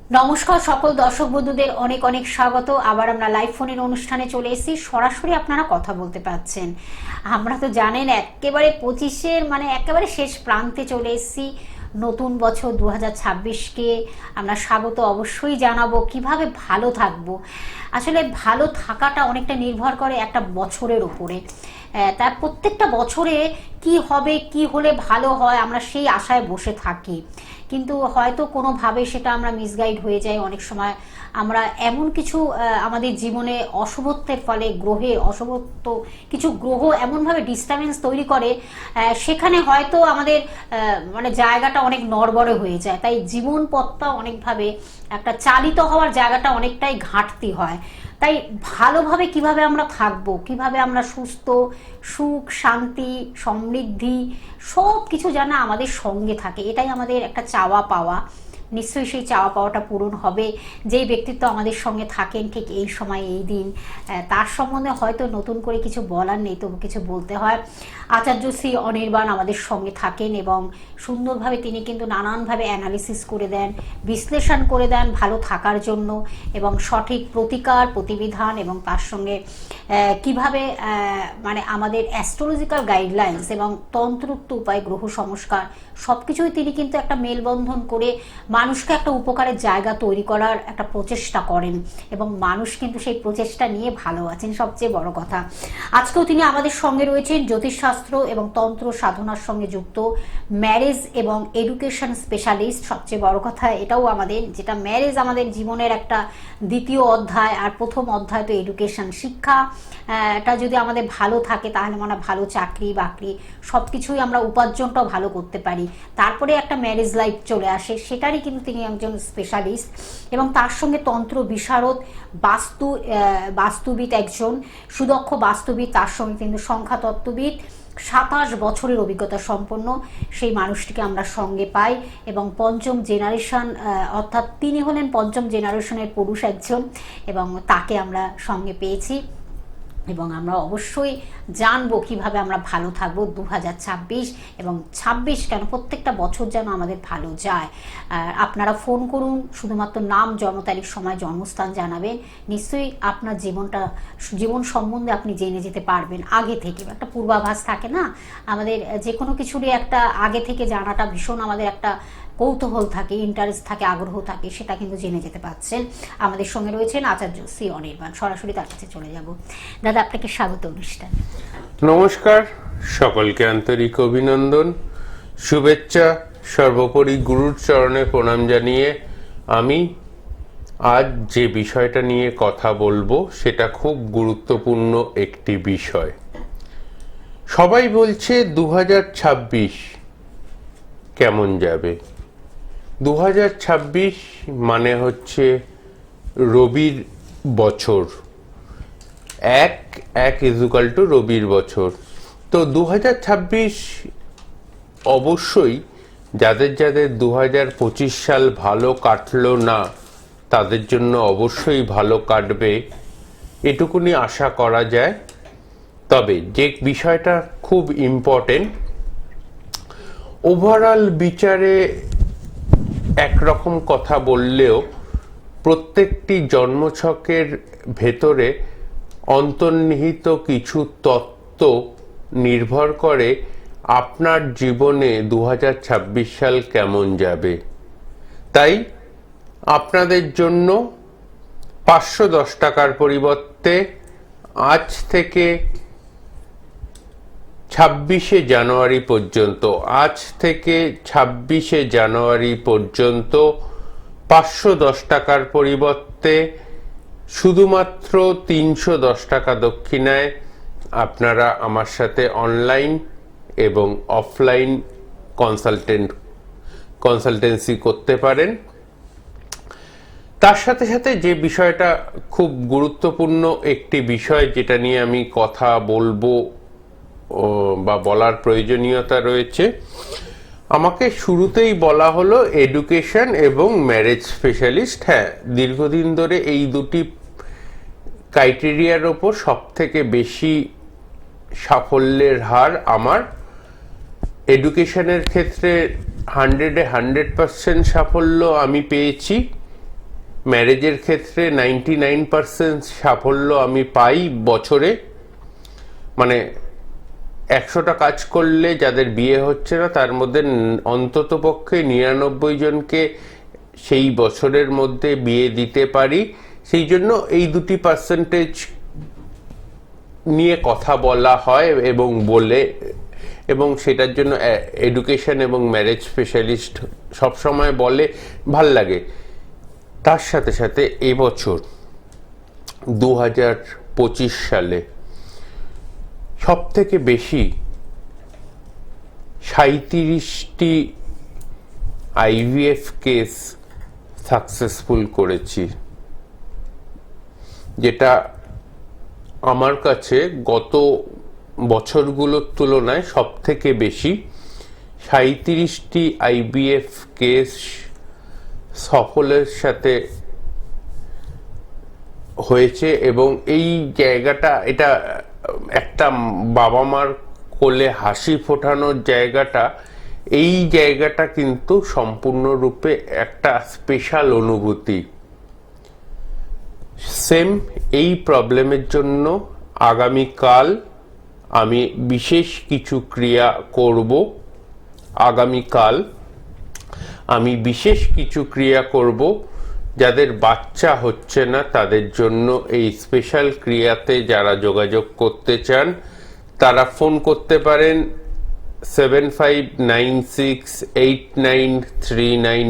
নমস্কার সকল দর্শক বন্ধুদের অনেক অনেক স্বাগত। আবার আমরা লাইভ ফোনের অনুষ্ঠানে চলে এসেছি, সরাসরি আপনারা কথা বলতে পারছেন। আমরা তো জানেন একেবারে 25-এর একেবারে শেষ প্রান্তে চলে এসেছি। নতুন বছর 2026কে আমরা স্বাগত অবশ্যই জানাবো। কিভাবে ভালো থাকবো, আসলে ভালো থাকাটা অনেকটা নির্ভর করে একটা বছরের উপরে। তার প্রত্যেকটা বছরে কি হবে, কি হলে ভালো হয়, আমরা সেই আশায় বসে থাকি, কিন্তু হয়তো কোনোভাবে সেটা আমরা মিসগাইড হয়ে যাই। অনেক সময় আমরা এমন কিছু আমাদের জীবনে অশুভত্বের ফলে, গ্রহে অশুভত্ব কিছু গ্রহ এমনভাবে ডিস্টারবেন্স তৈরি করে, সেখানে হয়তো আমাদের জায়গাটা অনেক নড়বড়ে হয়ে যায়। তাই জীবন পথটা অনেকভাবে একটা চালিত হওয়ার জায়গাটা অনেকটাই ঘাটতি হয়। তাই ভালোভাবে কিভাবে আমরা থাকবো, কিভাবে আমরা সুস্থ, সুখ, শান্তি, সমৃদ্ধি সব কিছু যেন আমাদের সঙ্গে থাকে, এটাই আমাদের একটা চাওয়া পাওয়া। নিশ্চয়ই সেই চাওয়া পাওয়াটা পূরণ হবে। যেই ব্যক্তিত্ব আমাদের সঙ্গে থাকেন ঠিক এই সময় এই দিন, তার সম্বন্ধে হয়তো নতুন করে কিছু বলার নেই, তবু কিছু বলতে হয়। আচার্য শ্রী অনির্বাণ আমাদের সঙ্গে থাকেন এবং সুন্দরভাবে তিনি কিন্তু নানানভাবে অ্যানালিসিস করে দেন, বিশ্লেষণ করে দেন ভালো থাকার জন্য, এবং সঠিক প্রতিকার, প্রতিবিধান এবং তার সঙ্গে কিভাবে আমাদের অ্যাস্ট্রোলজিক্যাল গাইডলাইন্স এবং তন্ত্রোক্ত উপায়, গ্রহ সংস্কার সব কিছুই তিনি কিন্তু একটা মেলবন্ধন করে মানুষকে একটা উপকারের জায়গা তৈরি করার একটা প্রচেষ্টা করেন, এবং মানুষ কিন্তু সেই প্রচেষ্টা নিয়ে ভালো আছেন, সবচেয়ে বড় কথা। আজকেও তিনি আমাদের সঙ্গে রয়েছেন, জ্যোতিষশাস্ত্র এবং তন্ত্র সাধনার সঙ্গে যুক্ত, ম্যারেজ এবং এডুকেশন স্পেশালিস্ট। সবচেয়ে বড় কথা এটাও আমাদের, যেটা ম্যারেজ আমাদের জীবনের একটা দ্বিতীয় অধ্যায়, আর প্রথম অধ্যায় তো এডুকেশন, শিক্ষা। এটা যদি আমাদের ভালো থাকে তাহলে ভালো চাকরি বাকরি সব কিছুই আমরা, উপার্জনটাও ভালো করতে পারি। তারপরে একটা ম্যারেজ লাইফ চলে আসে, সেটারই কিন্তু তিনি একজন স্পেশালিস্ট, এবং তার সঙ্গে তন্ত্র বিশারদ, বাস্তুবিদ একজন, সুদক্ষ বাস্তুবিদ, তার সঙ্গে কিন্তু সংখ্যাতত্ত্ববিদ, 27 বছরের অভিজ্ঞতা সম্পন্ন সেই মানুষটিকে আমরা সঙ্গে পাই। এবং পঞ্চম জেনারেশন, অর্থাৎ তিনি হলেন পঞ্চম জেনারেশনের পুরুষ একজন, এবং তাকে আমরা সঙ্গে পেয়েছি। এবং আমরা অবশ্যই জানবো কিভাবে আমরা ভালো থাকবো 2026, এবং 26 কেন, প্রত্যেকটা বছর যেন আমাদের ভালো যায়। আপনারা ফোন করুন, শুধুমাত্র নাম, জন্ম তারিখ, সময়, জন্মস্থান জানাবেন। নিশ্চয়ই আপনার জীবন সম্বন্ধে আপনি জেনে যেতে পারবেন আগে থেকে। একটা পূর্বাভাস থাকে না আমাদের, যে কোনো কিছুরই একটা আগে থেকে জানাটা ভীষণ আমাদের একটা কৌতূহল থাকে, ইন্টারেস্ট থাকে, আগ্রহ থাকে, সেটা কিন্তু জেনে যেতে পারছেন। আমাদের সঙ্গে রয়েছেন আচার্য শ্রী অনির্বাণ, সরাসরি তার কাছে চলে যাব। দাদা, আপনাকে স্বাগত অনুষ্ঠান। নমস্কার, সকলকে আন্তরিক অভিনন্দন, শুভেচ্ছা। সর্বোপরি গুরুর চরণে প্রণাম জানিয়ে আমি আজ যে বিষয়টা নিয়ে কথা বলবো সেটা খুব গুরুত্বপূর্ণ একটি বিষয়। সবাই বলছে 2026 কেমন যাবে। 2026 মানে হচ্ছে রবির বছর, 1 = রবির বছর। তো 2026 অবশ্যই যাদের যাদের 2025 সাল ভালো কাটলো না তাদের জন্য অবশ্যই ভালো কাটবে, এটুকুনি আশা করা যায়। তবে যে বিষয়টা খুব ইম্পর্টেন্ট, ওভারঅল বিচারে একরকম কথা বললেও প্রত্যেকটি জন্মছকের ভেতরে অন্তর্নিহিত কিছু তত্ত্ব নির্ভর করে আপনার জীবনে 2026 সাল কেমন যাবে। তাই আপনাদের জন্য 510 টাকার পরিবর্তে আজ থেকে 26শে জানুয়ারি পর্যন্ত, 510 টাকার পরিবর্তে শুধুমাত্র 310 টাকা দক্ষিণায় আপনারা আমার সাথে অনলাইন এবং অফলাইন কনসালটেন্সি করতে পারেন। তার সাথে সাথে যে বিষয়টা খুব গুরুত্বপূর্ণ একটি বিষয়, যেটা নিয়ে আমি কথা বলবো বা বলার প্রয়োজনীয়তা রয়েছে, আমাকে শুরুতেই বলা হলো এডুকেশন এবং ম্যারেজ স্পেশালিস্ট। হ্যাঁ, দীর্ঘদিন ধরে এই দুটি ক্রাইটেরিয়ার ওপর সব থেকে বেশি সাফল্যের হার আমার। এডুকেশনের ক্ষেত্রে 100% সাফল্য আমি পেয়েছি, ম্যারেজের ক্ষেত্রে 99% সাফল্য আমি পাই বছরে, মানে 100টা কাজ করলে যাদের বিয়ে হচ্ছে না তার মধ্যে অন্তত পক্ষে 99 জনকে সেই বছরের মধ্যে বিয়ে দিতে পারি। সেই জন্য এই দুটি পার্সেন্টেজ নিয়ে কথা বলা হয় এবং বলে, এবং সেটার জন্য এডুকেশন এবং ম্যারেজ স্পেশালিস্ট সবসময় বলে, ভাল লাগে। তার সাথে সাথে এবছর 2025 সালে সব থেকে বেশি 37টি আইভিএফ কেস সাকসেসফুল করেছি, যেটা আমার কাছে গত বছরগুলোর তুলনায় সব থেকে বেশি। 37টি আইভিএফ কেস সফলের সাথে হয়েছে, এবং এই জায়গাটা, এটা একটা বাবা মার কোলে হাসি ফোটানোর জায়গাটা, এই জায়গাটা কিন্তু সম্পূর্ণরূপে একটা স্পেশাল অনুভূতি। সেম এই প্রবলেমের জন্য আগামীকাল আমি বিশেষ কিছু ক্রিয়া করব। আগামীকাল আমি বিশেষ কিছু ক্রিয়া করব যাদের বাচ্চা হচ্ছে না তাদের জন্য। এই স্পেশাল ক্রিয়াতে যারা যোগাযোগ করতে চান তারা ফোন করতে পারেন 75968939